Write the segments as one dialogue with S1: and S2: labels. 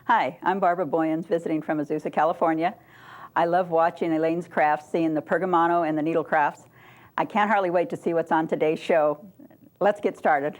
S1: Hi, I'm Barbara Boyens, visiting from Azusa, California. I love watching Aleene's crafts, seeing the pergamano and the needle crafts. I can't hardly wait to see what's on today's show. Let's get started.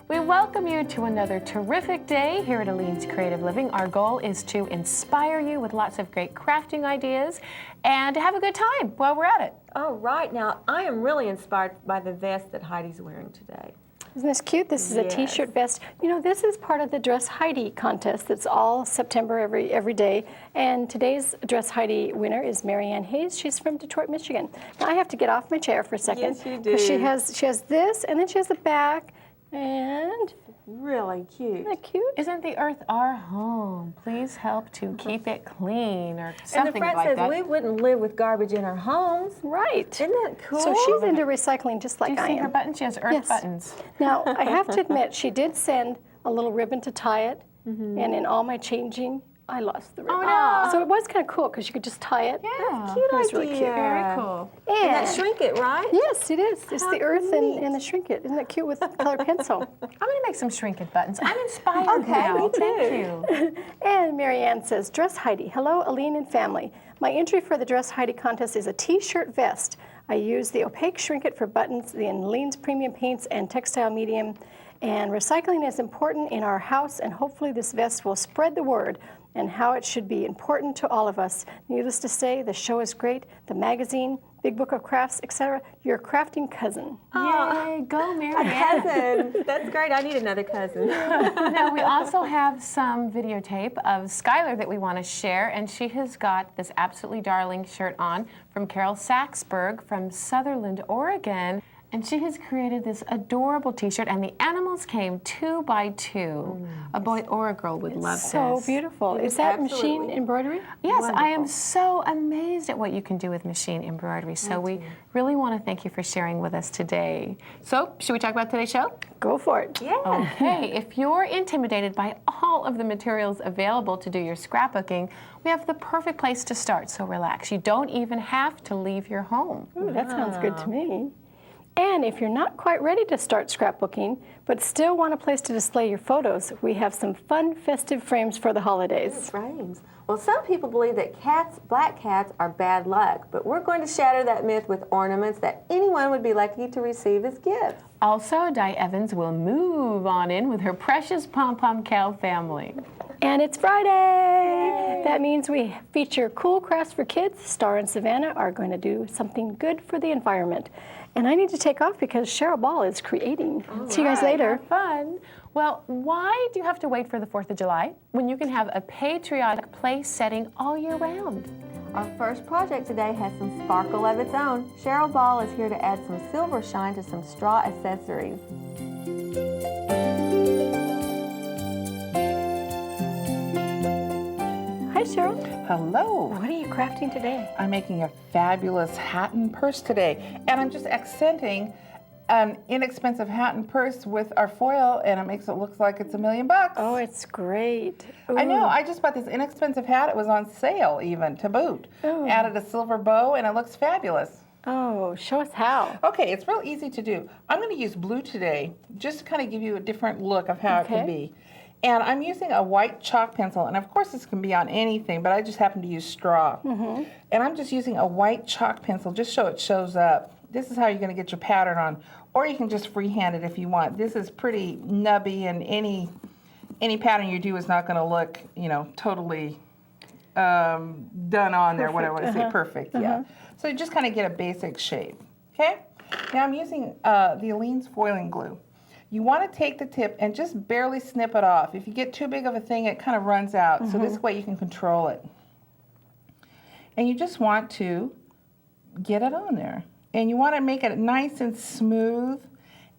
S2: We welcome you to another terrific day here at Aleene's Creative Living. Our goal is to inspire you with lots of great crafting ideas and to have a good time while we're at it.
S3: All right, now I am really inspired by the vest that Heidi's wearing today.
S4: Isn't this cute? This is a t-shirt vest. You know, this is part of the Dress Heidi contest that's all September every day. And today's Dress Heidi winner is Marianne Hayes. She's from Detroit, Michigan. Now I have to get off my chair for a second.
S3: Yes, you do.
S4: She has this, and then she has the back, and
S3: really cute.
S4: isn't that cute?
S2: Isn't the earth our home? Please help to keep it clean or something
S3: And the front
S2: like
S3: says
S2: that.
S3: we wouldn't live with garbage in our homes.
S4: Right.
S3: Isn't that cool?
S4: So she's into recycling just like
S2: Do you
S4: I
S2: see her
S4: am.
S2: buttons? She has earth
S4: Yes.
S2: buttons.
S4: Now, I have to admit, she did send a little ribbon to tie it, and in all my changing, I lost the ribbon.
S2: Oh, no.
S4: So it was kind of cool because you could just tie it.
S2: Yeah.
S3: Cute
S4: It was really
S3: idea.
S4: cute.
S2: Very cool.
S3: And that
S4: And
S3: shrink it, right?
S4: yes, it is. It's
S3: How
S4: the earth
S3: neat.
S4: and the shrink it. Isn't that cute with colored pencil?
S2: I'm going to make some shrinkage buttons. I'm inspired
S3: Okay,
S2: now.
S3: me too.
S2: Thank you.
S4: And Marianne says, Dress Heidi. Hello, Aleene and family. My entry for the Dress Heidi contest is a t-shirt vest. I use the opaque shrink it for buttons, the Aleene's premium paints, and textile medium. And recycling is important in our house, and hopefully this vest will spread the word and how it should be important to all of us. Needless to say, the show is great. The magazine, Big Book of Crafts, etc. Your crafting cousin.
S2: Yay, go Marianne.
S3: Cousin. That's great. I need another cousin.
S2: Now, we also have some videotape of Skylar that we want to share, and she has got this absolutely darling shirt on from Carol Saxberg from Sutherland, Oregon. And she has created this adorable t-shirt, and the animals came 2 by 2. A boy or a girl would love this.
S4: So beautiful. Is that machine embroidery?
S2: Yes, I am
S3: Wonderful.
S2: so amazed at what you can do with machine embroidery. So we really want to thank you for sharing with us today. So, should we talk about today's show?
S4: Go for it.
S3: Yeah.
S2: Okay, if you're intimidated by all of the materials available to do your scrapbooking, we have the perfect place to start, so relax. You don't even have to leave your home.
S4: Ooh, that sounds good to me. And if you're not quite ready to start scrapbooking, but still want a place to display your photos, we have some fun, festive frames for the holidays.
S3: Frames. Well, some people believe that black cats are bad luck, but we're going to shatter that myth with ornaments that anyone would be lucky to receive as gifts.
S2: Also, Di Evans will move on in with her precious pom-pom cow family.
S4: And it's Friday! That means we feature cool crafts for kids. Star and Savannah are going to do something good for the environment. And I need to take off because Cheryl Ball is creating. See you guys later.
S2: Have fun. Well, why do you have to wait for the 4th of July when you can have a patriotic place setting all year round?
S3: Our first project today has some sparkle of its own. Cheryl Ball is here to add some silver shine to some straw accessories.
S4: Hi, Cheryl.
S5: Hello.
S4: What are you crafting today?
S5: I'm making a fabulous hat and purse today, and I'm just accenting an inexpensive hat and purse with our foil, and it makes it look like it's $1 million.
S4: Oh, it's great.
S5: I know.
S4: Ooh.
S5: I just bought this inexpensive hat. It was on sale even to boot.
S4: Oh.
S5: Added a silver bow, and it looks fabulous.
S4: Oh, show us how.
S5: Okay, it's real easy to do. I'm going to use blue today, just to kind of give you a different look of how it can be. And I'm using a white chalk pencil, and of course this can be on anything, but I just happen to use straw. And I'm just using a white chalk pencil just so it shows up. This is how you're going to get your pattern on, or you can just freehand it if you want. This is pretty nubby, and any pattern you do is not going to look, you know, totally done on there, what I want to say, perfect, yeah. So you just kind of get a basic shape, okay? Now I'm using the Aleene's foiling glue. You want to take the tip and just barely snip it off. If you get too big of a thing, it kind of runs out. So this way you can control it. And you just want to get it on there. And you want to make it nice and smooth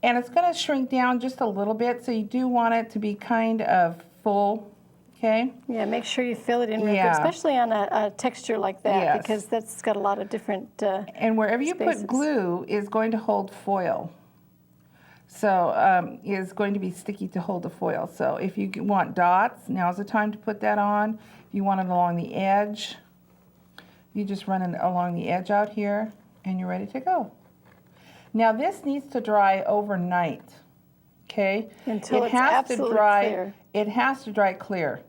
S5: And it's going to shrink down just a little bit, so you do want it to be kind of full, okay?
S4: Yeah, make sure you fill it in real
S5: Yeah.
S4: good, especially on a texture like that,
S5: Yes.
S4: because that's got a lot of different
S5: And wherever you
S4: spaces.
S5: put glue is going to hold foil. So is going to be sticky to hold the foil. So if you want dots, now's the time to put that on. If you want it along the edge, you just run it along the edge out here, and you're ready to go. Now this needs to dry overnight, okay?
S4: Until
S5: it
S4: it's
S5: has
S4: absolutely
S5: to dry,
S4: clear.
S5: It has to dry clear.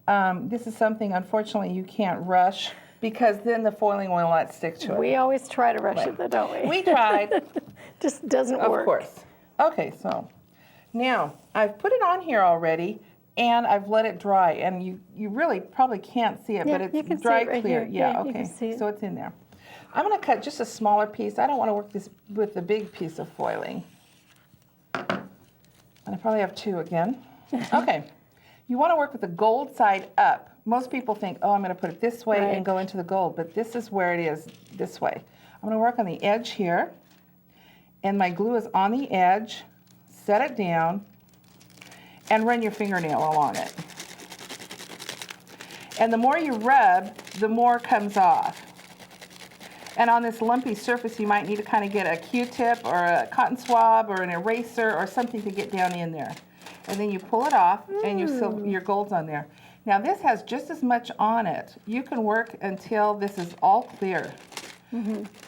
S5: This is something, unfortunately, you can't rush, because then the foiling will not stick to it.
S4: We always try to rush it, though, don't we?
S5: We tried.
S4: Just doesn't
S5: Of
S4: work.
S5: course. Okay, so now I've put it on here already, and I've let it dry, and you really probably can't see it,
S4: Yeah,
S5: but
S4: you can
S5: it's
S4: see
S5: dry
S4: it right
S5: clear.
S4: here.
S5: Yeah,
S4: Yeah, you
S5: okay.
S4: can see it.
S5: So it's in there. I'm going to cut just a smaller piece. I don't want to work this with the big piece of foiling. And I probably have two again. Okay. You want to work with the gold side up. Most people think, oh, I'm going to put it this way
S4: Right.
S5: and go into the gold, but this is where it is, this way. I'm going to work on the edge here, and my glue is on the edge. Set it down, and run your fingernail along it. And the more you rub, the more comes off. And on this lumpy surface, you might need to kind of get a Q-tip or a cotton swab or an eraser or something to get down in there. And then you pull it off, and your gold's on there. Now this has just as much on it. You can work until this is all clear.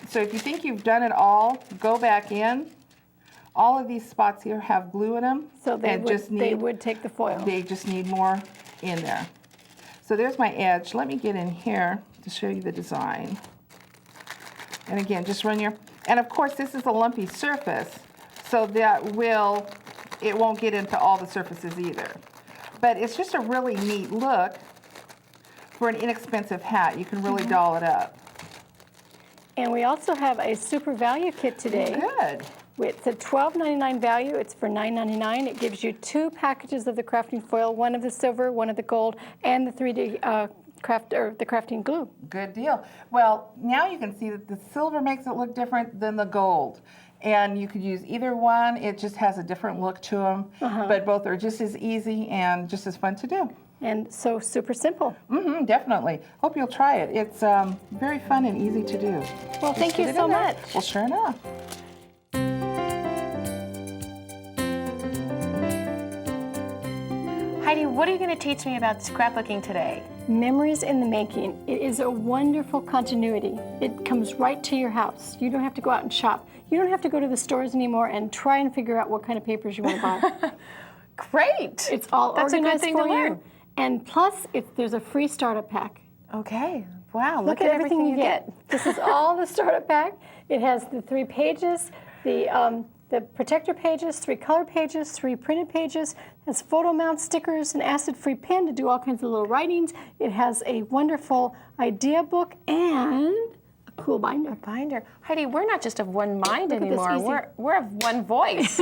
S5: So if you think you've done it all, go back in. All of these spots here have glue in them.
S4: So they
S5: and
S4: would, would take the foil.
S5: They just need more in there. So there's my edge. Let me get in here to show you the design. And again, just run your, and of course this is a lumpy surface, so that it won't get into all the surfaces either. But it's just a really neat look for an inexpensive hat. You can really doll it up.
S4: And we also have a super value kit today.
S5: Good.
S4: It's a $12.99 value. It's for $9.99. It gives you 2 packages of the crafting foil, one of the silver, one of the gold, and the 3D the crafting glue.
S5: Good deal. Well, now you can see that the silver makes it look different than the gold. And you could use either one. It just has a different look to them. But both are just as easy and just as fun to do.
S4: And so super simple.
S5: Definitely. Hope you'll try it. It's very fun and easy to do.
S4: Well, thank you
S5: Get it
S4: so
S5: in there.
S4: much.
S5: Well, sure enough.
S2: Heidi, what are you going to teach me about scrapbooking today?
S4: Memories in the making. It is a wonderful continuity. It comes right to your house. You don't have to go out and shop. You don't have to go to the stores anymore and try and figure out what kind of papers you want to buy.
S2: Great.
S4: It's all
S2: That's a good
S4: organized
S2: thing
S4: for
S2: to learn.
S4: you. And plus, there's a free startup pack.
S2: Okay. Wow.
S4: Look at everything you get. This is all the startup pack. It has the 3 pages, the protector pages, 3 color pages, 3 printed pages. It has photo mount stickers, an acid-free pen to do all kinds of little writings. It has a wonderful idea book and a cool binder.
S2: Binder. Heidi, we're not just of one mind
S4: Look at this,
S2: anymore.
S4: easy.
S2: We're of one voice.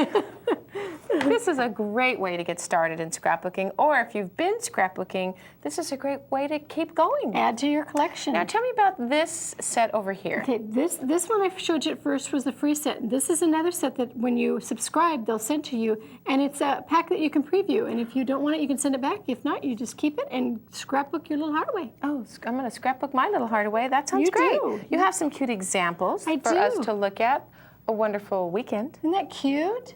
S2: This is a great way to get started in scrapbooking, or if you've been scrapbooking, this is a great way to keep going.
S4: Add to your collection.
S2: Now tell me about this set over here.
S4: Okay, this one I showed you at first was the free set. This is another set that when you subscribe, they'll send to you, and it's a pack that you can preview. And if you don't want it, you can send it back. If not, you just keep it and scrapbook your little heart away.
S2: Oh, I'm going to scrapbook my little heart away. That sounds
S4: You
S2: great.
S4: do.
S2: You have some cute examples
S4: I
S2: for us
S4: do.
S2: to look at. A wonderful weekend.
S4: Isn't that cute?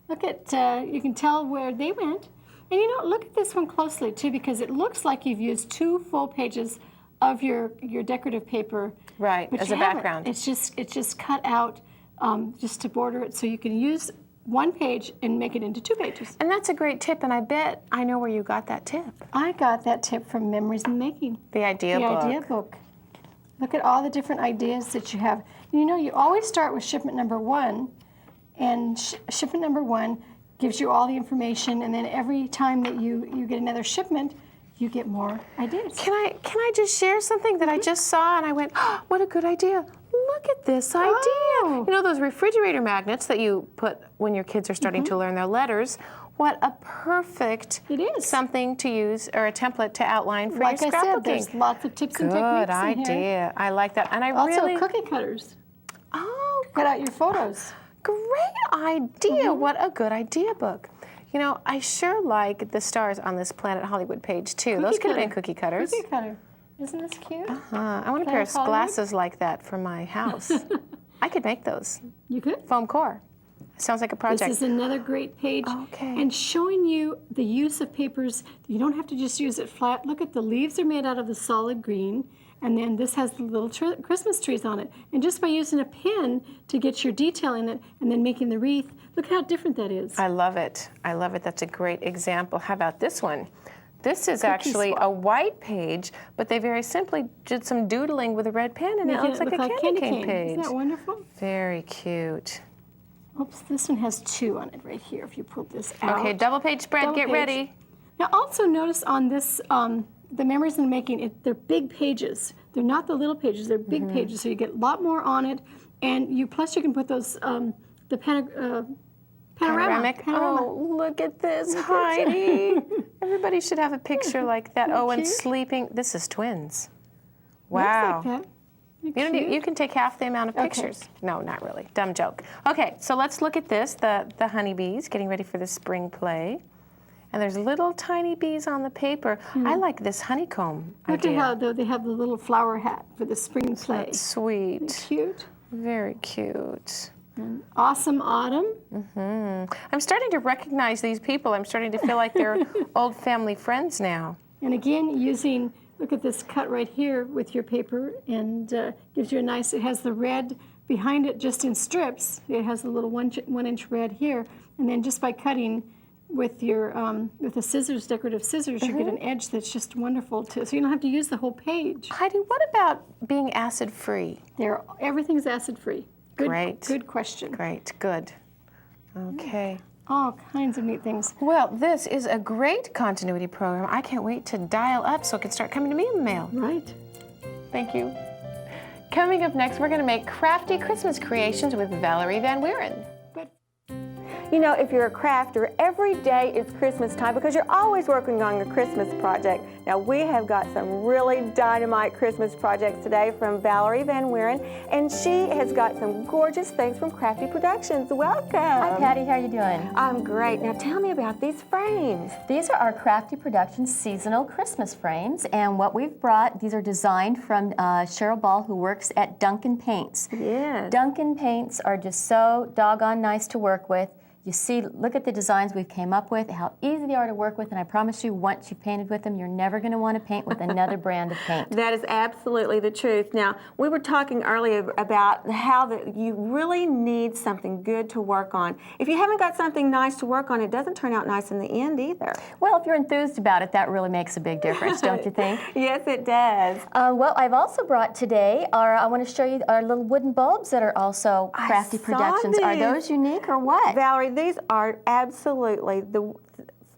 S4: Look at, you can tell where they went. And you know, look at this one closely too, because it looks like you've used 2 full pages of your decorative paper.
S2: Right,
S4: but
S2: as
S4: you
S2: a
S4: haven't.
S2: background.
S4: It's just cut out just to border it, so you can use 1 page and make it into 2 pages.
S2: And that's a great tip, and I bet I know where you got that tip.
S4: I got that tip from Memories in the Making.
S2: The idea book.
S4: The idea book. Look at all the different ideas that you have. You know, you always start with shipment number 1, and shipment number 1 gives you all the information, and then every time that you get another shipment, you get more ideas.
S2: Can I just share something that I just saw and I went, oh, what a good idea. Look at this idea.
S4: Oh.
S2: You know those refrigerator magnets that you put when your kids are starting to learn their letters? What a perfect
S4: It is.
S2: something to use, or a template to outline for
S4: Like
S2: your
S4: I said,
S2: scrapbooking.
S4: there's lots of tips and
S2: Good
S4: techniques in here.
S2: idea. I like that. And I
S4: Also,
S2: really
S4: cookie cutters.
S2: Oh,
S4: Cut out your photos.
S2: great idea. What a good idea book. You know, I sure like the stars on this Planet Hollywood page, too. Those could have been cookie cutters.
S4: Cookie cutter. Isn't this cute?
S2: I want a pair of glasses like that for my house. I could make those.
S4: You could?
S2: Foam core. Sounds like a project.
S4: This is another great page.
S2: Okay.
S4: And showing you the use of papers. You don't have to just use it flat. Look at the leaves are made out of the solid green. And then this has the little Christmas trees on it. And just by using a pen to get your detail in it and then making the wreath, look how different that is.
S2: I love it. I love it. That's a great example. How about this one? This is actually a white page, but they very simply did some doodling with a red pen, and it looks like a candy cane page.
S4: Isn't that wonderful?
S2: Very cute.
S4: Oops, this one has 2 on it right here if you pull this out.
S2: Okay, double page spread, get ready.
S4: Now also notice on this, the Memories in the Making, they're big pages. They're not the little pages, they're big pages, so you get a lot more on it. And plus you can put those, the panorama.
S2: Oh, look at this, Heidi. Everybody should have a picture like that. Oh, and sleeping. This is twins. Wow.
S4: Looks like that.
S2: You can take half the amount of pictures. No, not really. Dumb joke. Okay, so let's look at this, the honeybees getting ready for the spring play. And there's little tiny bees on the paper. I like this honeycomb
S4: Look
S2: idea.
S4: at how though they have the little flower hat for the spring play.
S2: That's sweet.
S4: Cute.
S2: Very cute.
S4: Awesome autumn.
S2: I'm starting to recognize these people. I'm starting to feel like they're old family friends now.
S4: And again, using, look at this cut right here with your paper, and gives you a nice, it has the red behind it just in strips. It has a little 1 inch red here. And then just by cutting with your, with the scissors, decorative scissors, you get an edge that's just wonderful too. So you don't have to use the whole page.
S2: Heidi, what about being acid-free?
S4: Everything's acid-free.
S2: Great.
S4: Good question.
S2: Great, good. Okay.
S4: All kinds of neat things.
S2: Well, this is a great continuity program. I can't wait to dial up so it can start coming to me in the mail.
S4: Right.
S2: Thank you. Coming up next, we're going to make crafty Christmas creations with Valerie Van Wieren.
S3: You know, if you're a crafter, every day is Christmas time because you're always working on your Christmas project. Now, we have got some really dynamite Christmas projects today from Valerie Van Wieren, and she has got some gorgeous things from Crafty Productions. Welcome.
S6: Hi, Patty. How are you doing?
S3: I'm great. Now, tell me about these frames.
S6: These are our Crafty Productions seasonal Christmas frames, and what we've brought, these are designed from Cheryl Ball, who works at Duncan Paints.
S3: Yes.
S6: Duncan Paints are just so doggone nice to work with. You see, look at the designs we've came up with, how easy they are to work with, and I promise you, once you've painted with them, you're never going to want to paint with another brand of paint.
S3: That is absolutely the truth. Now, we were talking earlier about how you really need something good to work on. If you haven't got something nice to work on, it doesn't turn out nice in the end either.
S6: Well, if you're enthused about it, that really makes a big difference, don't you think?
S3: Yes, it does.
S6: Well, I've also brought today I want to show you our little wooden bulbs that are also Crafty Productions. Are those unique or what?
S3: Valerie, these are absolutely the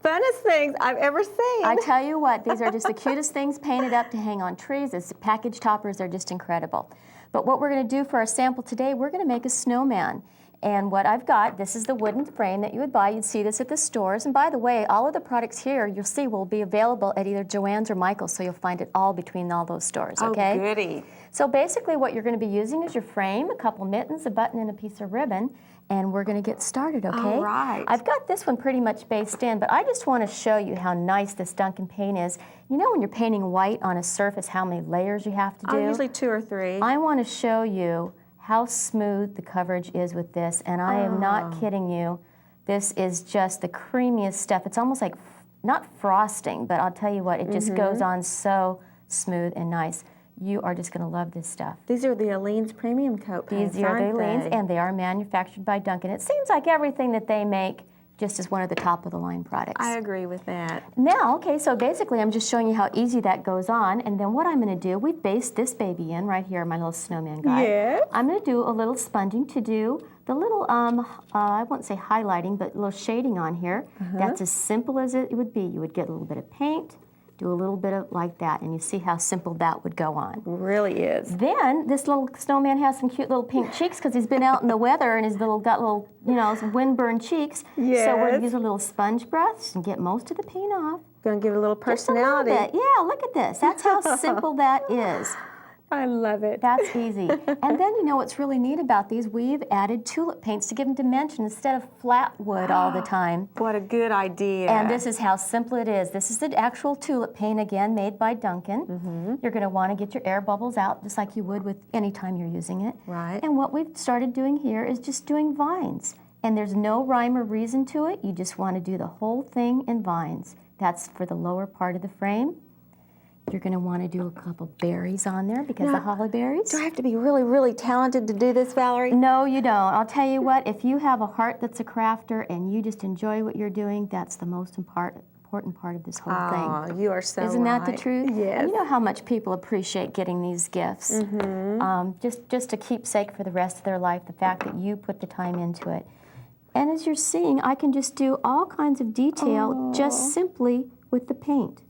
S3: funnest things I've ever seen.
S6: I tell you what, these are just the cutest things painted up to hang on trees. As package toppers, they're just incredible. But what we're going to do for our sample today, we're going to make a snowman. And what I've got, this is the wooden frame that you would buy. You'd see this at the stores. And by the way, all of the products here you'll see will be available at either Joann's or Michael's, so you'll find it all between all those stores, okay?
S3: Oh, goody.
S6: So basically what you're going to be using is your frame, a couple mittens, a button, and a piece of ribbon. And we're going to get started, okay?
S3: All right.
S6: I've got this one pretty much based in, but I just want to show you how nice this Duncan paint is. You know when you're painting white on a surface, how many layers you have to do?
S3: Usually 2 or 3.
S6: I want to show you how smooth the coverage is with this, and I am not kidding you. This is just the creamiest stuff. It's almost like, not frosting, but I'll tell you what, it just goes on so smooth and nice. You are just going to love this stuff.
S3: These are the Aleene's Premium Coat paints,
S6: These are the
S3: aren't
S6: Aleene's,
S3: they?
S6: and they are manufactured by Duncan. It seems like everything that they make just is one of the top-of-the-line products.
S3: I agree with that.
S6: Now, okay, so basically I'm just showing you how easy that goes on, and then what I'm going to do, we based this baby in right here, my little snowman guy.
S3: Yes.
S6: I'm going to do a little sponging to do the little, I won't say highlighting, but a little shading on here. That's as simple as it would be. You would get a little bit of paint, do a little bit of like that, and you see how simple that would go on.
S3: Really is.
S6: Then this little snowman has some cute little pink cheeks because he's been out in the weather and he's got little, you know, windburned cheeks.
S3: Yes.
S6: So we're going to use a little sponge brush and get most of the paint off.
S3: Going to give it a little personality.
S6: Just a little bit. Yeah, look at this. That's how simple that is.
S3: I love it.
S6: That's easy. And then you know what's really neat about these? We've added tulip paints to give them dimension instead of flat wood all the time.
S3: What a good idea.
S6: And this is how simple it is. This is the actual tulip paint, again, made by Duncan. You're going to want to get your air bubbles out just like you would with any time you're using it.
S3: Right.
S6: And what we've started doing here is just doing vines. And there's no rhyme or reason to it. You just want to do the whole thing in vines. That's for the lower part of the frame. You're going to want to do a couple berries on there because the holly berries.
S3: Do I have to be really, really talented to do this, Valerie?
S6: No, you don't. I'll tell you what, if you have a heart that's a crafter and you just enjoy what you're doing, that's the most important part of this whole thing.
S3: Oh, you are so
S6: Isn't that the
S3: right.
S6: truth?
S3: Yes.
S6: And you know how much people appreciate getting these gifts. Just a keepsake for the rest of their life, the fact that you put the time into it. And as you're seeing, I can just do all kinds of detail just simply with the paint.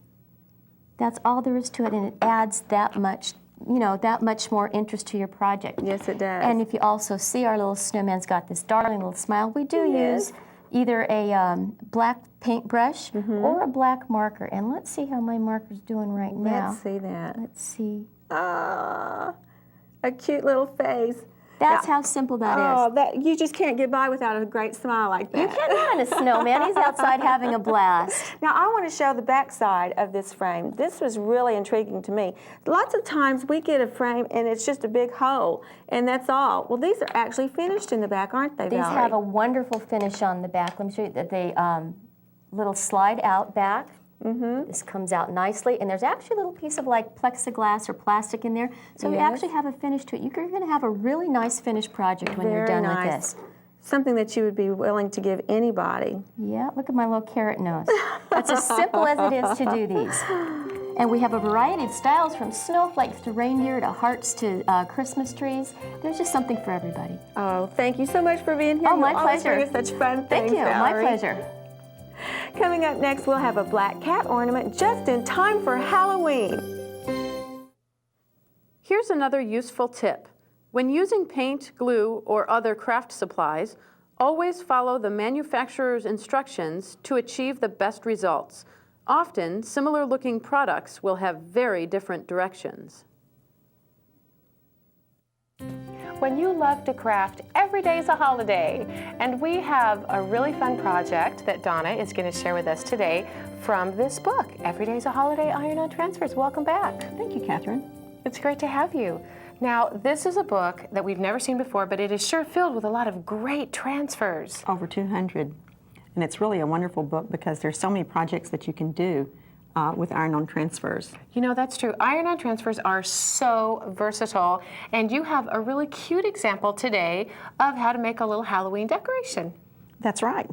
S6: That's all there is to it, and it adds that much, you know, that much more interest to your project.
S3: Yes, it does.
S6: And if you also see our little snowman's got this darling little smile, we do use either a black paintbrush or a black marker. And let's see how my marker's doing right now.
S3: Let's see that.
S6: Let's see.
S3: Ah, a cute little face.
S6: That's how simple that is.
S3: Oh, that you just can't get by without a great smile like that.
S6: You cannot on a snowman. He's outside having a blast.
S3: Now, I want to show the back side of this frame. This was really intriguing to me. Lots of times we get a frame and it's just a big hole, and that's all. Well, these are actually finished in the back, aren't they,
S6: These
S3: Valerie?
S6: have a wonderful finish on the back. Let me show you that they little slide out back. This comes out nicely, and there's actually a little piece of like plexiglass or plastic in there, so you actually have a finish to it. You're going to have a really nice finished project when you're done with this.
S3: Something that you would be willing to give anybody.
S6: Yeah, look at my little carrot nose. That's as simple as it is to do these. And we have a variety of styles, from snowflakes to reindeer to hearts to Christmas trees. There's just something for everybody.
S3: Oh, thank you so much for being here.
S6: Oh, my
S3: You always
S6: pleasure.
S3: bring us such fun
S6: Thank
S3: things,
S6: you.
S3: Valerie.
S6: My pleasure.
S3: Coming up next, we'll have a black cat ornament just in time for Halloween.
S7: Here's another useful tip. When using paint, glue, or other craft supplies, always follow the manufacturer's instructions to achieve the best results. Often, similar-looking products will have very different directions.
S2: When you love to craft, every day is a holiday. And we have a really fun project that Donna is going to share with us today from this book, Every Day's a Holiday, Iron-on Transfers. Welcome back.
S1: Thank you, Catherine.
S2: It's great to have you. Now, this is a book that we've never seen before, but it is sure filled with a lot of great transfers.
S8: Over 200. And it's really a wonderful book because there's so many projects that you can do with iron-on transfers.
S2: You know, that's true. Iron-on transfers are so versatile, and you have a really cute example today of how to make a little Halloween decoration.
S8: That's right.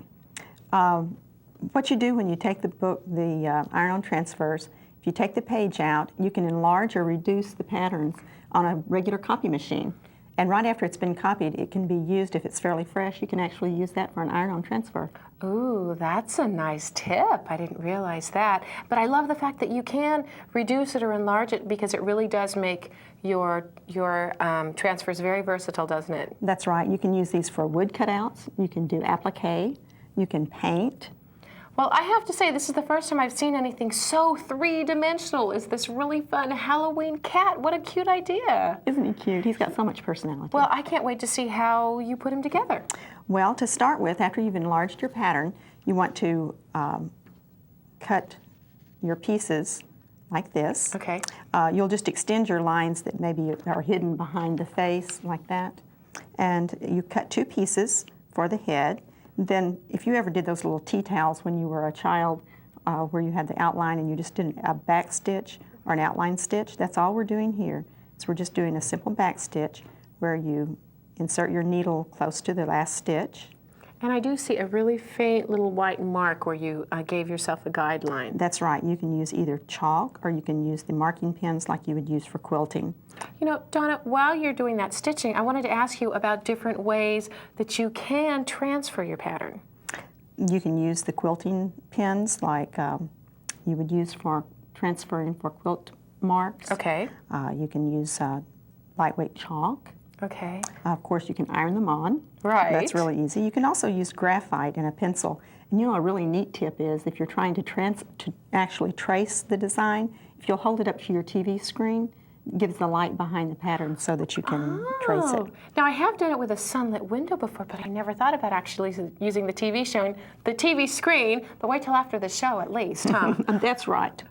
S8: What you do when you take the book, the iron-on transfers, if you take the page out, you can enlarge or reduce the patterns on a regular copy machine. And right after it's been copied, it can be used, if it's fairly fresh, you can actually use that for an iron-on transfer.
S2: Ooh, that's a nice tip. I didn't realize that. But I love the fact that you can reduce it or enlarge it, because it really does make your transfers very versatile, doesn't it?
S8: That's right. You can use these for wood cutouts. You can do applique. You can paint.
S2: Well, I have to say, this is the first time I've seen anything so three-dimensional. Is this really fun Halloween cat? What a cute idea.
S8: Isn't he cute? He's got so much personality.
S2: Well, I can't wait to see how you put him together.
S8: Well, to start with, after you've enlarged your pattern, you want to cut your pieces like this.
S2: Okay.
S8: You'll just extend your lines that maybe are hidden behind the face, like that. And you cut 2 pieces for the head. Then, if you ever did those little tea towels when you were a child, where you had the outline and you just did a back stitch or an outline stitch, that's all we're doing here. So we're just doing a simple back stitch where you insert your needle close to the last stitch.
S2: And I do see a really faint little white mark where you gave yourself a guideline.
S8: That's right. You can use either chalk or you can use the marking pens like you would use for quilting.
S2: You know, Donna, while you're doing that stitching, I wanted to ask you about different ways that you can transfer your pattern.
S8: You can use the quilting pens like you would use for transferring for quilt marks.
S2: Okay.
S8: You can use lightweight chalk.
S2: Okay.
S8: Of course, you can iron them on.
S2: Right.
S8: That's really easy. You can also use graphite and a pencil. And you know, a really neat tip is if you're trying to actually trace the design, if you'll hold it up to your TV screen, gives the light behind the pattern so that you can trace it.
S2: Now I have done it with a sunlit window before, but I never thought about actually using the TV screen, but wait till after the show at least, huh?
S8: That's right.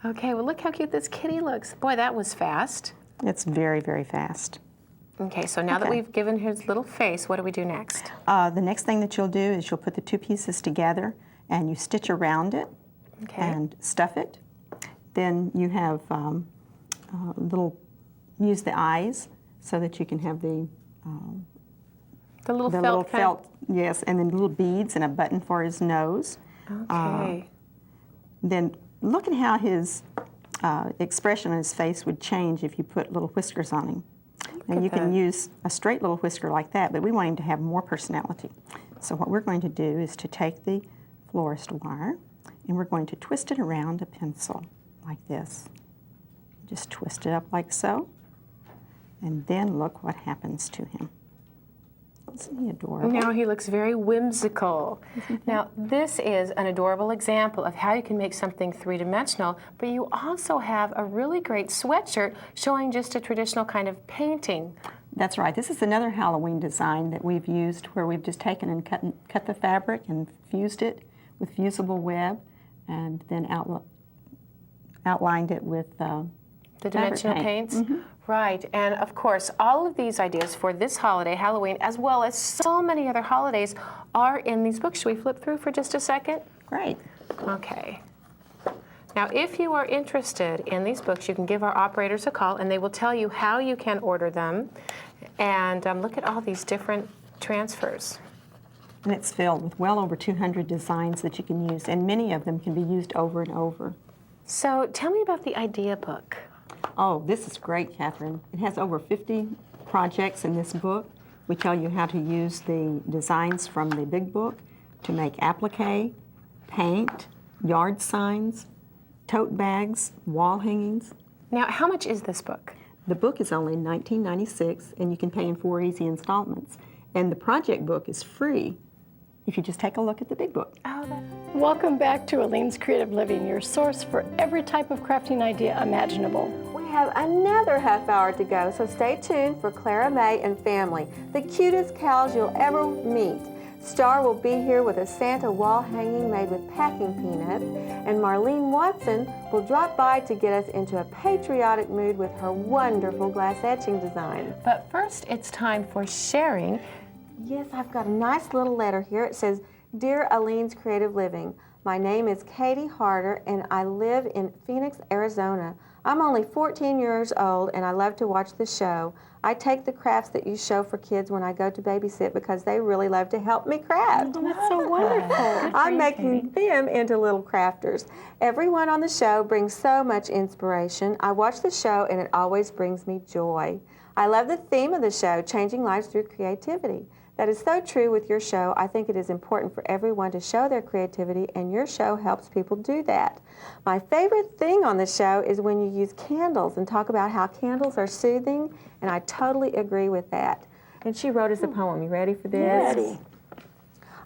S2: Okay, well look how cute this kitty looks. Boy, that was fast.
S8: It's very, very fast.
S2: Okay, so now that we've given his little face, what do we do next?
S8: The next thing that you'll do is you'll put the two pieces together and you stitch around it and stuff it. Then you have use the eyes so that you can have the
S2: little felt.
S8: Yes, and then little beads and a button for his nose.
S2: Okay.
S8: Then look at how his expression on his face would change if you put little whiskers on him. And you can use a straight little whisker like that, but we want him to have more personality. So what we're going to do is to take the florist wire and we're going to twist it around a pencil like this. Just twist it up like so. And then look what happens to him. Isn't he adorable?
S2: Now he looks very whimsical. Now this is an adorable example of how you can make something three-dimensional, but you also have a really great sweatshirt showing just a traditional kind of painting.
S8: That's right. This is another Halloween design that we've used where we've just taken and cut the fabric and fused it with fusible web and then outlined it with
S2: the dimensional
S8: paint.
S2: paints? Right, and of course, all of these ideas for this holiday, Halloween, as well as so many other holidays, are in these books. Should we flip through for just a second?
S8: Great.
S2: Okay. Now, if you are interested in these books, you can give our operators a call, and they will tell you how you can order them. And look at all these different transfers.
S8: And it's filled with well over 200 designs that you can use, and many of them can be used over and over.
S2: So tell me about the idea book.
S8: Oh, this is great, Catherine. It has over 50 projects in this book. We tell you how to use the designs from the big book to make applique, paint, yard signs, tote bags, wall hangings.
S2: Now, how much is this book?
S8: The book is only $19.96, and you can pay in 4 easy installments. And the project book is free if you just take a look at the big book.
S4: Welcome back to Aleene's Creative Living, your source for every type of crafting idea imaginable.
S3: We have another half hour to go, so stay tuned for Clara May and family, the cutest cows you'll ever meet. Star will be here with a Santa wall hanging made with packing peanuts, and Marlene Watson will drop by to get us into a patriotic mood with her wonderful glass etching design.
S2: But first, it's time for sharing.
S3: Yes, I've got a nice little letter here. It says, Dear Aleene's Creative Living, my name is Katie Harder and I live in Phoenix, Arizona. I'm only 14 years old and I love to watch the show. I take the crafts that you show for kids when I go to babysit because they really love to help me craft.
S4: Oh, that's so wonderful.
S3: I'm making them into little crafters. Everyone on the show brings so much inspiration. I watch the show and it always brings me joy. I love the theme of the show, changing lives through creativity. That is so true with your show. I think it is important for everyone to show their creativity, and your show helps people do that. My favorite thing on the show is when you use candles and talk about how candles are soothing, and I totally agree with that. And she wrote us a poem. You ready for this?
S4: Ready.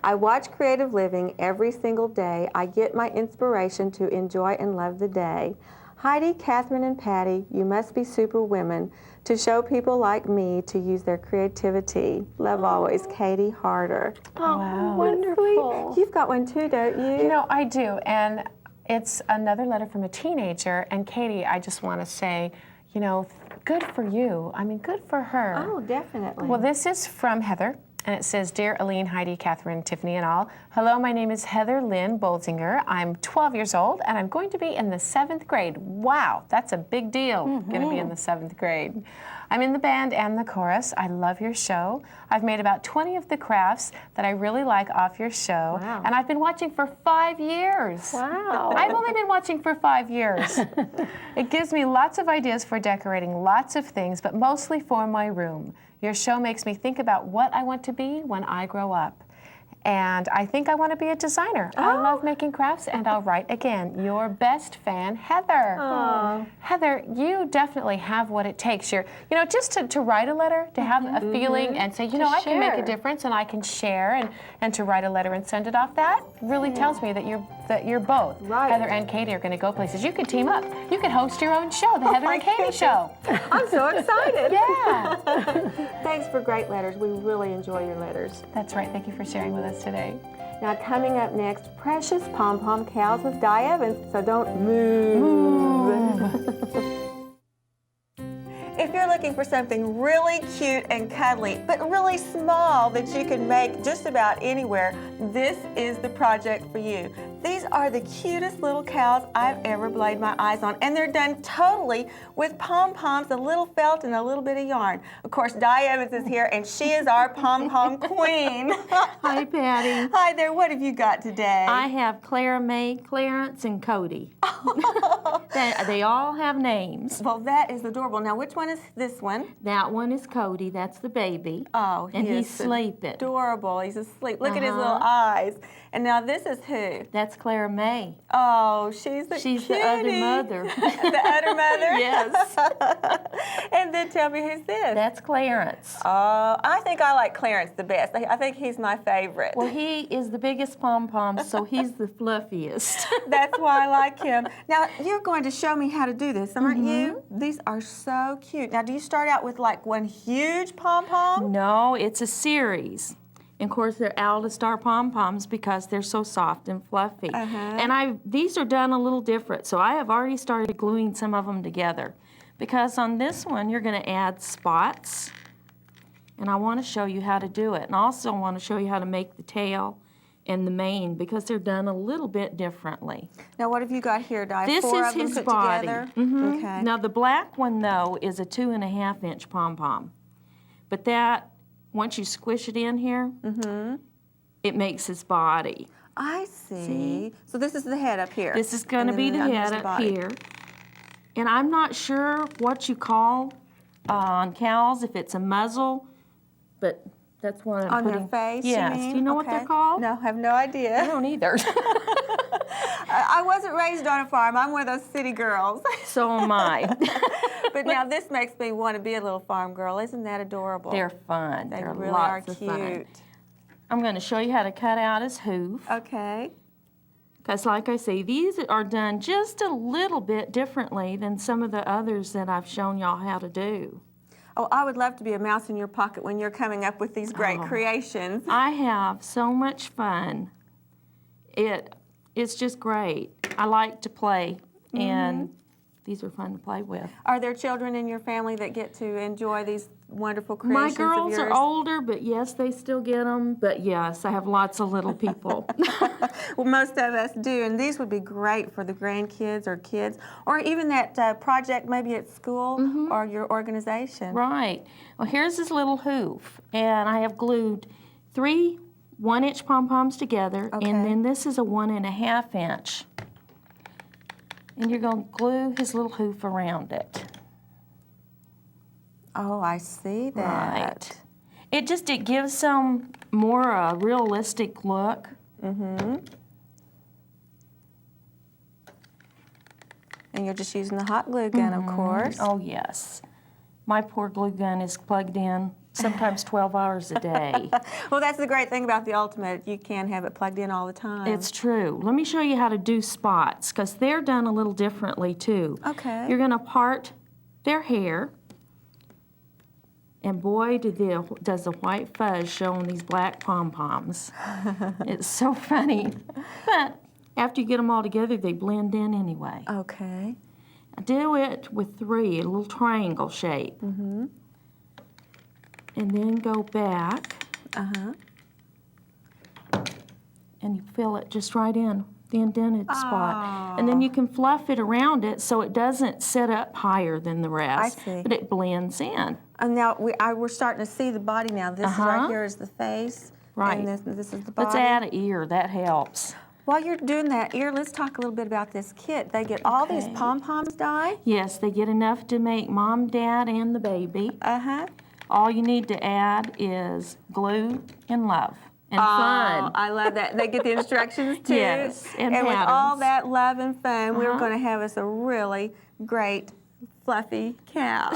S3: I watch Creative Living every single day. I get my inspiration to enjoy and love the day. Heidi, Catherine, and Patty, you must be super women to show people like me to use their creativity. Love always, Katie Harder.
S4: Oh, wow. Wonderful.
S3: You've got one too, don't you?
S2: You know, I do, and it's another letter from a teenager. And Katie, I just want to say, you know, good for you. I mean, good for her.
S3: Oh, definitely.
S2: Well, this is from Heather. And it says, Dear Aleene, Heidi, Catherine, Tiffany, and all, hello, my name is Heather Lynn Bolzinger. I'm 12 years old, and I'm going to be in the 7th grade. Wow, that's a big deal, going to be in the 7th grade. I'm in the band and the chorus. I love your show. I've made about 20 of the crafts that I really like off your show, and I've been watching for 5 years.
S4: Wow.
S2: I've only been watching for 5 years. It gives me lots of ideas for decorating lots of things, but mostly for my room. Your show makes me think about what I want to be when I grow up. And I think I want to be a designer. I love making crafts, and I'll write again. Your best fan, Heather.
S3: Aww.
S2: Heather, you definitely have what it takes. You know, just to write a letter, to have a feeling and say, you know, I can make a difference and I can share, and to write a letter and send it off, that really tells me that you're that you're both.
S3: Right.
S2: Heather and Katie are going to go places. You could team up. You could host your own show, the Heather and Katie Show.
S3: I'm so excited.
S2: Yeah.
S3: Thanks for great letters. We really enjoy your letters.
S2: That's right. Thank you for sharing with us today.
S3: Now coming up next, precious pom-pom cows with Di Evans, so don't move. If you're looking for something really cute and cuddly, but really small that you can make just about anywhere, this is the project for you. These are the cutest little cows I've ever laid my eyes on, and they're done totally with pom-poms, a little felt, and a little bit of yarn. Of course, Di Evans is here, and she is our pom-pom queen.
S9: Hi, Patty.
S3: Hi there, what have you got today?
S9: I have Clara May, Clarence, and Cody. They all have names.
S3: Well, that is adorable. Now, which one is this one?
S9: That one is Cody. That's the baby.
S3: Oh,
S9: and he's
S3: is
S9: sleeping.
S3: Adorable. He's asleep. Look at his little eyes. And now this is who?
S9: That's Clara May.
S3: Oh, she's the
S9: She's
S3: cutie.
S9: the other mother.
S3: The other mother?
S9: Yes.
S3: And then tell me who's this?
S9: That's Clarence.
S3: Oh, I think I like Clarence the best. I think he's my favorite.
S9: Well, he is the biggest pom-pom, so he's the fluffiest.
S3: That's why I like him. Now, you're going to show me how to do this, aren't you? These are so cute. Now, do you start out with like one huge pom-pom?
S9: No, it's a series. And of course, they're Aldistar pom-poms because they're so soft and fluffy. And these are done a little different, so I have already started gluing some of them together. Because on this one, you're going to add spots, and I want to show you how to do it. And I also want to show you how to make the tail and the mane because they're done a little bit differently.
S3: Now, what have you got here, Di?
S9: This
S3: Four
S9: is
S3: of them
S9: his
S3: put
S9: body.
S3: together? Okay.
S9: Now, the black one, though, is a 2.5-inch pom-pom. But that, once you squish it in here, it makes his body.
S3: I see. So this is the head up here.
S9: This is going to be the head up here. And I'm not sure what you call on cows, if it's a muzzle, but that's what I'm putting.
S3: On their face,
S9: yes.
S3: you mean?
S9: Do you know what they're called?
S3: No, I have no idea.
S9: I don't either.
S3: I wasn't raised on a farm. I'm one of those city girls.
S9: So am I.
S3: But now this makes me want to be a little farm girl. Isn't that adorable?
S9: They're fun.
S3: They
S9: They're
S3: really
S9: lots
S3: are
S9: of
S3: cute.
S9: fun. I'm going to show you how to cut out his hoof.
S3: Okay.
S9: Because like I say, these are done just a little bit differently than some of the others that I've shown y'all how to do.
S3: Oh, I would love to be a mouse in your pocket when you're coming up with these great creations.
S9: I have so much fun. It's just great. I like to play, and these are fun to play with.
S3: Are there children in your family that get to enjoy these wonderful
S9: My
S3: creations of
S9: girls
S3: yours?
S9: are older, but yes, they still get them. But yes, I have lots of little people.
S3: Well, most of us do, and these would be great for the grandkids or kids, or even that project maybe at school or your organization.
S9: Right. Well, here's his little hoof, and I have glued 3 1-inch pom-poms together, and then this is a 1.5-inch. And you're going to glue his little hoof around it.
S3: Oh, I see that.
S9: Right. It gives some more realistic look.
S3: And you're just using the hot glue gun, of course.
S9: Oh, yes. My poor glue gun is plugged in sometimes 12 hours a day.
S3: Well, that's the great thing about the Ultimate. You can have it plugged in all the time.
S9: It's true. Let me show you how to do spots, because they're done a little differently, too.
S3: Okay.
S9: You're going to part their hair. And boy, does the white fuzz show on these black pom-poms. It's so funny. But after you get them all together, they blend in anyway.
S3: Okay.
S9: Do it with 3, a little triangle shape. And then go back. And you fill it just right in the indented spot. And then you can fluff it around it so it doesn't sit up higher than the rest.
S3: I see.
S9: But it blends in.
S3: And now we're starting to see the body now. This is right here is the face.
S9: Right.
S3: And this is the body.
S9: Let's add an ear. That helps.
S3: While you're doing that ear, let's talk a little bit about this kit. They get all these pom-poms, Di?
S9: Yes, they get enough to make Mom, Dad, and the baby. All you need to add is glue and love and fun.
S3: I love that. They get the instructions too.
S9: Yes, and
S3: with all
S9: patterns.
S3: that love and fun, we're going to have us a really great fluffy cow.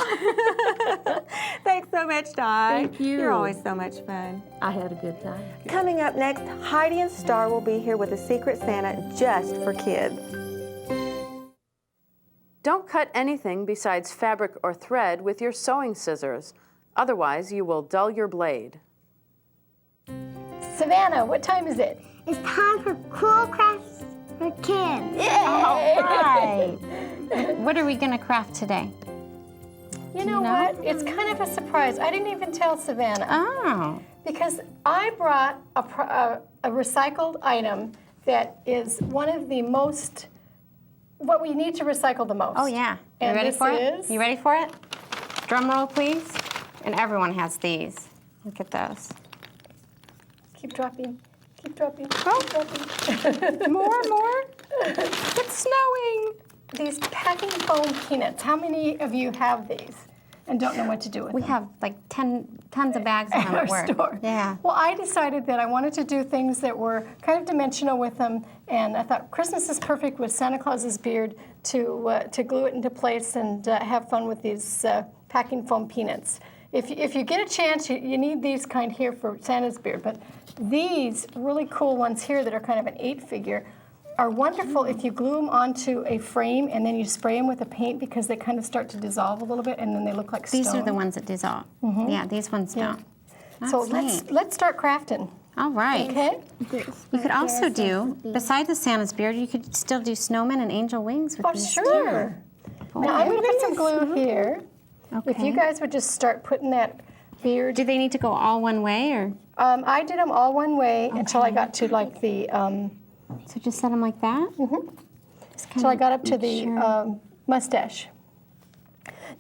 S3: Thanks so much, Di.
S9: Thank you.
S3: You're always so much fun.
S9: I had a good time.
S3: Coming up next, Heidi and Star will be here with a Secret Santa just for kids.
S7: Don't cut anything besides fabric or thread with your sewing scissors. Otherwise, you will dull your blade.
S4: Savannah, what time is it?
S10: It's time for cool crafts for kids.
S4: Yay!
S11: Right. What are we going to craft today?
S4: You know what? It's kind of a surprise. I didn't even tell Savannah.
S11: Oh.
S4: Because I brought a recycled item that is one of the most, what we need to recycle the most.
S11: Oh, yeah. You
S4: And
S11: ready
S4: this
S11: for it?
S4: is-
S11: You ready for it? Drum roll, please. And everyone has these. Look at those.
S4: Keep dropping. Keep dropping. Keep dropping.
S11: More. It's snowing.
S4: These packing foam peanuts. How many of you have these and don't know what to do with
S11: We
S4: them?
S11: have like tons of bags of
S4: At
S11: them
S4: our
S11: at work.
S4: store.
S11: Yeah.
S4: Well, I decided that I wanted to do things that were kind of dimensional with them, and I thought Christmas is perfect with Santa Claus's beard to glue it into place and have fun with these packing foam peanuts. If you get a chance, you need these kind here for Santa's beard, but these really cool ones here that are kind of an 8-figure are wonderful if you glue them onto a frame and then you spray them with a paint because they kind of start to dissolve a little bit and then they look like stone.
S11: These are the ones that dissolve. Yeah, these ones don't.
S4: So
S11: That's
S4: let's start crafting.
S11: All right.
S4: Okay?
S11: You could also do, besides the Santa's beard, you could still do snowmen and angel wings with
S4: Oh,
S11: these.
S4: sure. Now I'm going to put some glue here. If you guys would just start putting that beard.
S11: Do they need to go all one way, or?
S4: I did them all one way until I got to like the,
S11: So just set them like that?
S4: until I got up to the mustache.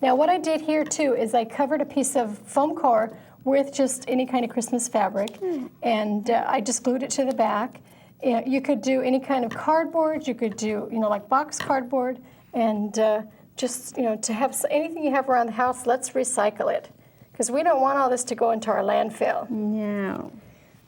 S4: Now what I did here too is I covered a piece of foam core with just any kind of Christmas fabric, and I just glued it to the back. You could do any kind of cardboard. You could do, like box cardboard, and just, to have anything you have around the house, let's recycle it. Because we don't want all this to go into our landfill.
S11: No.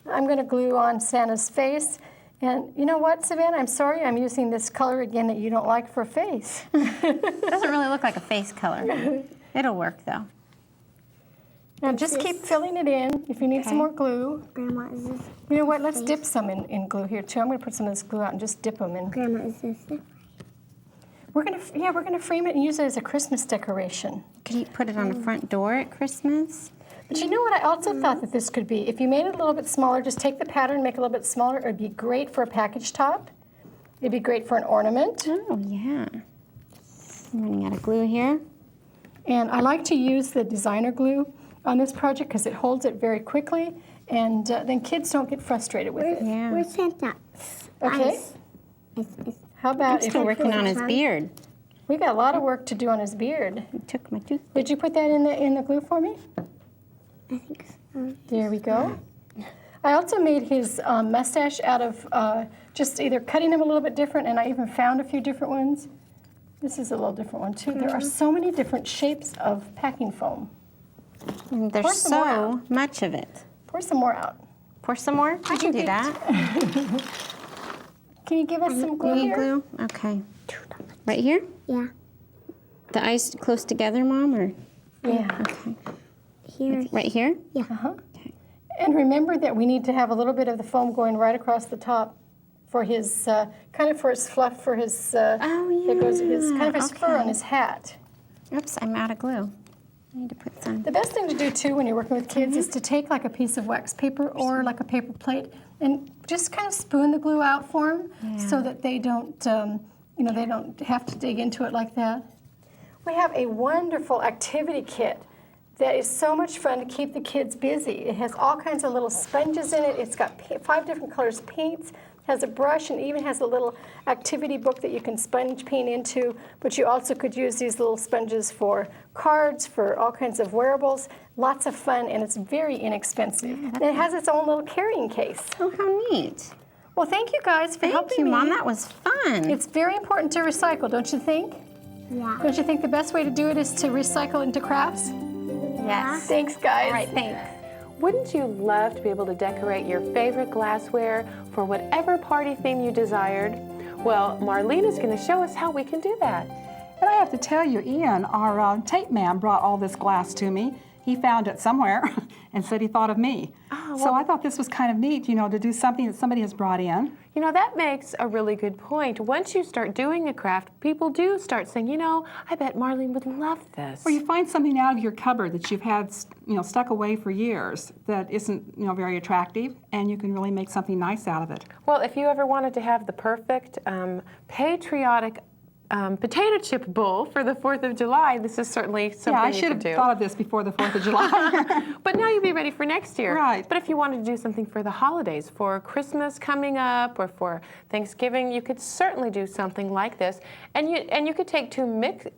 S4: I'm going to glue on Santa's face. And you know what, Savannah? I'm sorry I'm using this color again that you don't like for a face.
S11: It doesn't really look like a face color. It'll work, though.
S4: Now just keep filling it in. If you need some more glue.
S10: Grandma, is this?
S4: You know what? Let's dip some in glue here too. I'm going to put some of this glue out and just dip them in.
S10: Grandma, is this it?
S4: We're gonna frame it and use it as a Christmas decoration.
S11: Could you put it on the front door at Christmas?
S4: But you know what I also thought that this could be? If you made it a little bit smaller, just take the pattern, make it a little bit smaller. It would be great for a package top. It'd be great for an ornament.
S11: Oh, yeah. I'm running out of glue here.
S4: And I like to use the designer glue on this project because it holds it very quickly, and then kids don't get frustrated with it.
S11: Yeah.
S10: Where's Santa?
S4: Okay. How about
S11: I'm still working on his beard.
S4: We got a lot of work to do on his beard.
S11: I took my toothpick.
S4: Did you put that in the glue for me?
S10: I think so.
S4: There we go. I also made his mustache out of just either cutting him a little bit different, and I even found a few different ones. This is a little different one too. There are so many different shapes of packing foam.
S11: And
S4: Pour
S11: there's
S4: some more
S11: so much of it.
S4: Pour some more out.
S11: Pour some more? I can do that.
S4: Can you give us some glue
S11: You need
S4: here?
S11: glue? Okay. Right here?
S10: Yeah.
S11: The eyes close together, Mom, or?
S4: Yeah.
S11: Okay.
S10: Here.
S11: Right here?
S10: Yeah.
S4: And remember that we need to have a little bit of the foam going right across the top for his, kind of for his fluff, for his, that goes, his kind of his fur on his hat.
S11: Oops, I'm out of glue. I need to put some.
S4: The best thing to do too when you're working with kids is to take like a piece of wax paper or like a paper plate and just kind of spoon the glue out for them so that they don't, they don't have to dig into it like that. We have a wonderful activity kit that is so much fun to keep the kids busy. It has all kinds of little sponges in it. It's got 5 different colors paints, has a brush, and even has a little activity book that you can sponge paint into, but you also could use these little sponges for cards, for all kinds of wearables. Lots of fun, and it's very inexpensive. And it has its own little carrying case.
S11: Oh, how neat.
S4: Well, thank you guys for
S11: Thank
S4: helping
S11: you,
S4: me.
S11: Mom. That was fun.
S4: It's very important to recycle, don't you think?
S10: Yeah.
S4: Don't you think the best way to do it is to recycle into crafts?
S11: Yes.
S4: Thanks, guys.
S11: All right, thanks.
S2: Wouldn't you love to be able to decorate your favorite glassware for whatever party theme you desired? Well, Marlene is going to show us how we can do that.
S12: And I have to tell you, Ian, our tape man brought all this glass to me. He found it somewhere and said he thought of me. So I thought this was kind of neat, you know, to do something that somebody has brought in.
S2: You know, that makes a really good point. Once you start doing a craft, people do start saying, you know, I bet Marlene would love this.
S12: Or you find something out of your cupboard that you've had, you know, stuck away for years that isn't, you know, very attractive, and you can really make something nice out of it.
S2: Well, if you ever wanted to have the perfect patriotic potato chip bowl for the 4th of July, this is certainly something
S12: I
S2: you
S12: should
S2: could do.
S12: have thought of this before the 4th of July.
S2: But now you'll be ready for next year.
S12: Right.
S2: But if you wanted to do something for the holidays, for Christmas coming up, or for Thanksgiving, you could certainly do something like this. And you could take two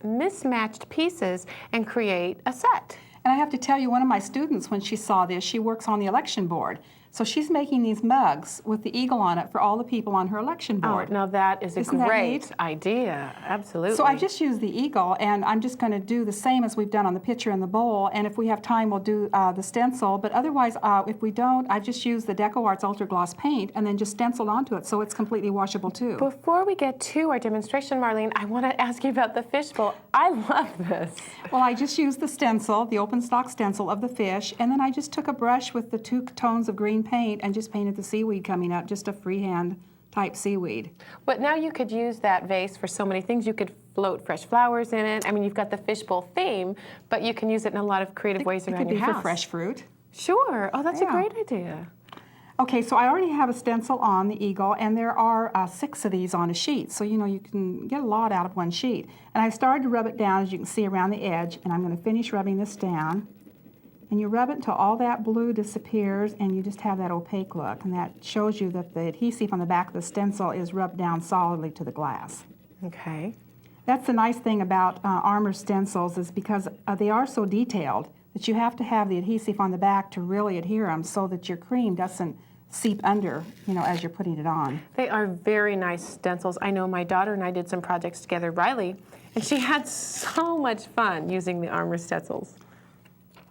S2: mismatched pieces and create a set.
S12: And I have to tell you, one of my students, when she saw this, she works on the election board. So she's making these mugs with the eagle on it for all the people on her election board.
S2: Oh, now that is a
S12: Isn't that
S2: great
S12: neat?
S2: idea. Absolutely.
S12: So I just used the eagle, and I'm just going to do the same as we've done on the picture and the bowl, and if we have time, we'll do the stencil. But otherwise, if we don't, I've just used the Deco Arts Ultra Gloss paint and then just stenciled onto it, so it's completely washable too.
S2: Before we get to our demonstration, Marlene, I want to ask you about the fishbowl. I love this.
S12: Well, I just used the stencil, the open stock stencil of the fish, and then I just took a brush with the 2 tones of green paint and just painted the seaweed coming up, just a freehand type seaweed.
S2: But now you could use that vase for so many things. You could float fresh flowers in it. I mean, you've got the fishbowl theme, but you can use it in a lot of creative ways around your house.
S12: It could be for fresh fruit.
S2: Sure. Oh, that's a great idea.
S12: Okay, so I already have a stencil on the eagle, and there are 6 of these on a sheet, so you know you can get a lot out of one sheet. And I started to rub it down, as you can see, around the edge, and I'm going to finish rubbing this down. And you rub it until all that blue disappears, and you just have that opaque look, and that shows you that the adhesive on the back of the stencil is rubbed down solidly to the glass.
S2: Okay.
S12: That's the nice thing about Armor stencils, is because they are so detailed that you have to have the adhesive on the back to really adhere them so that your cream doesn't seep under, you know, as you're putting it on.
S2: They are very nice stencils. I know my daughter and I did some projects together, Riley, and she had so much fun using the Armor stencils.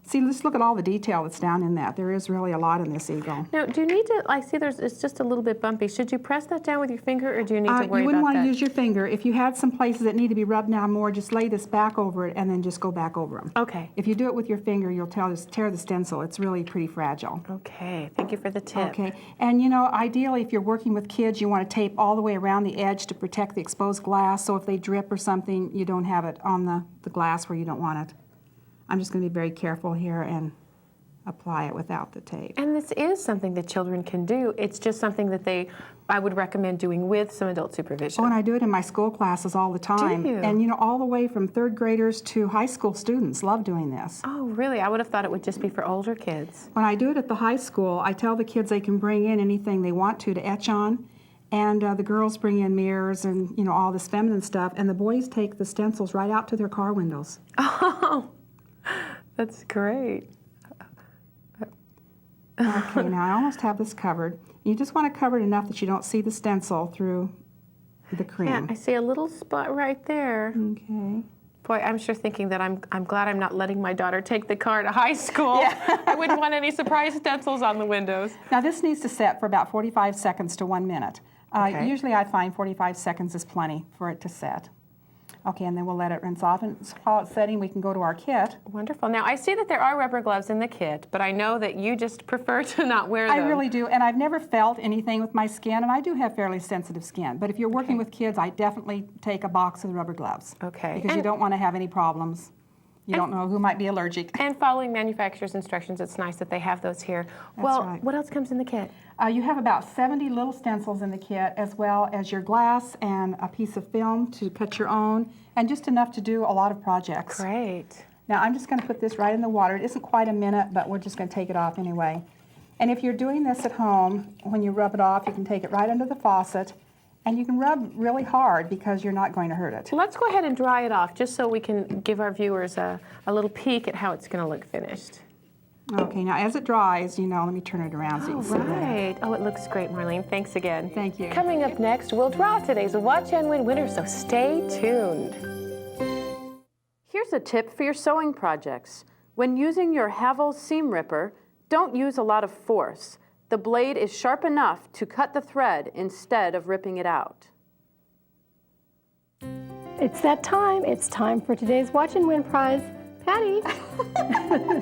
S12: See, let's look at all the detail that's down in that. There is really a lot in this eagle.
S2: Now, do you need to, I see it's just a little bit bumpy. Should you press that down with your finger, or do you need to worry about that?
S12: You wouldn't want to use your finger. If you had some places that need to be rubbed down more, just lay this back over it and then just go back over them.
S2: Okay.
S12: If you do it with your finger, you'll tear the stencil. It's really pretty fragile.
S2: Okay, thank you for the tip.
S12: Okay, and you know, ideally, if you're working with kids, you want to tape all the way around the edge to protect the exposed glass, so if they drip or something, you don't have it on the glass where you don't want it. I'm just going to be very careful here and apply it without the tape.
S2: And this is something that children can do. It's just something that I would recommend doing with some adult supervision.
S12: Oh, and I do it in my school classes all the time.
S2: Do you?
S12: And you know, all the way from 3rd graders to high school students love doing this.
S2: Oh, really? I would have thought it would just be for older kids.
S12: When I do it at the high school, I tell the kids they can bring in anything they want to etch on. And the girls bring in mirrors and, you know, all this feminine stuff. And the boys take the stencils right out to their car windows.
S2: Oh, that's great.
S12: Okay, now I almost have this covered. You just want to cover it enough that you don't see the stencil through the cream.
S2: Yeah, I see a little spot right there.
S12: Okay.
S2: Boy, I'm sure thinking that I'm glad I'm not letting my daughter take the car to high school. Yeah. I wouldn't want any surprise stencils on the windows.
S12: Now this needs to set for about 45 seconds to 1 minute.
S2: Okay.
S12: Usually I find 45 seconds is plenty for it to set. Okay, and then we'll let it rinse off, and while it's setting, we can go to our kit.
S2: Wonderful. Now, I see that there are rubber gloves in the kit, but I know that you just prefer to not wear them.
S12: I really do, and I've never felt anything with my skin, and I do have fairly sensitive skin. But if you're working with kids, I definitely take a box of the rubber gloves.
S2: Okay.
S12: Because you don't want to have any problems. You don't know who might be allergic.
S2: And following manufacturer's instructions, it's nice that they have those here.
S12: That's
S2: well,
S12: right.
S2: What else comes in the kit?
S12: You have about 70 little stencils in the kit, as well as your glass and a piece of film to cut your own, and just enough to do a lot of projects.
S2: Great.
S12: Now I'm just going to put this right in the water. It isn't quite a minute, but we're just going to take it off anyway. And if you're doing this at home, when you rub it off, you can take it right under the faucet, and you can rub really hard because you're not going to hurt it.
S2: Let's go ahead and dry it off, just so we can give our viewers a little peek at how it's going to look finished.
S12: Okay, now as it dries, you know, let me turn it around so you can see that.
S2: Right. Oh, it looks great, Marlene. Thanks again.
S12: Thank you.
S2: Coming up next, we'll draw today's Watch and Win winner, so stay tuned.
S7: Here's a tip for your sewing projects. When using your Havel seam ripper, don't use a lot of force. The blade is sharp enough to cut the thread instead of ripping it out.
S4: It's that time. It's time for today's Watch and Win prize. Patty.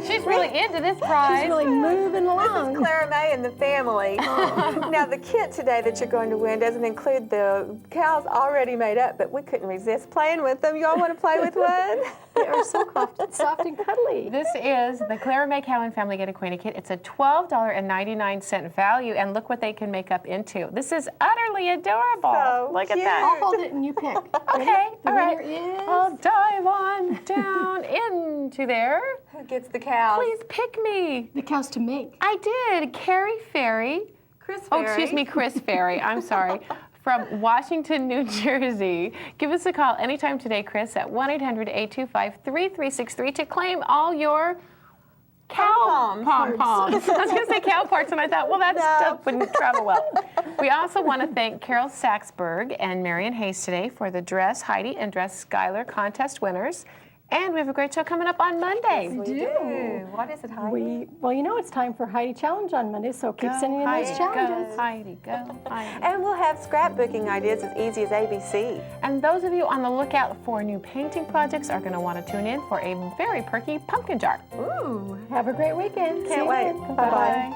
S2: She's really into this prize.
S4: She's really moving along.
S3: This is Clara May and the family. Now, the kit today that you're going to win doesn't include the cows already made up, but we couldn't resist playing with them. You all want to play with one?
S4: They are so soft and cuddly.
S2: This is the Clara May Cow and Family Get Acquainted Kit. It's a $12.99 value, and look what they can make up into. This is utterly adorable.
S3: So
S2: look
S3: cute.
S2: at that.
S4: I'll hold it and you pick.
S2: Okay,
S4: The
S2: all right.
S4: winner is...
S2: I'll dive on down into there.
S3: Who gets the cows?
S2: Please pick me.
S4: The cows to make.
S2: I did. Carrie Ferry.
S3: Chris
S2: Oh,
S3: Ferry.
S2: excuse me, Chris Ferry. I'm sorry. From Washington, New Jersey. Give us a call anytime today, Chris, at 1-800-825-3363 to claim all your cow pom-poms. I was going to say cow parts, and I thought, well, that stuff wouldn't travel well. We also want to thank Carol Saxberg and Marion Hayes today for the Dress Heidi and Dress Skylar contest winners. And we have a great show coming up on Monday.
S3: We do. What is it, Heidi?
S4: Well, you know it's time for Heidi Challenge on Monday, so keep sending in those challenges.
S2: Go, Heidi, go, Heidi.
S3: And we'll have scrapbooking ideas as easy as ABC.
S2: And those of you on the lookout for new painting projects are going to want to tune in for a very perky pumpkin jar.
S3: Ooh.
S4: Have a great weekend.
S3: Can't wait.
S4: Bye-bye.
S2: Bye.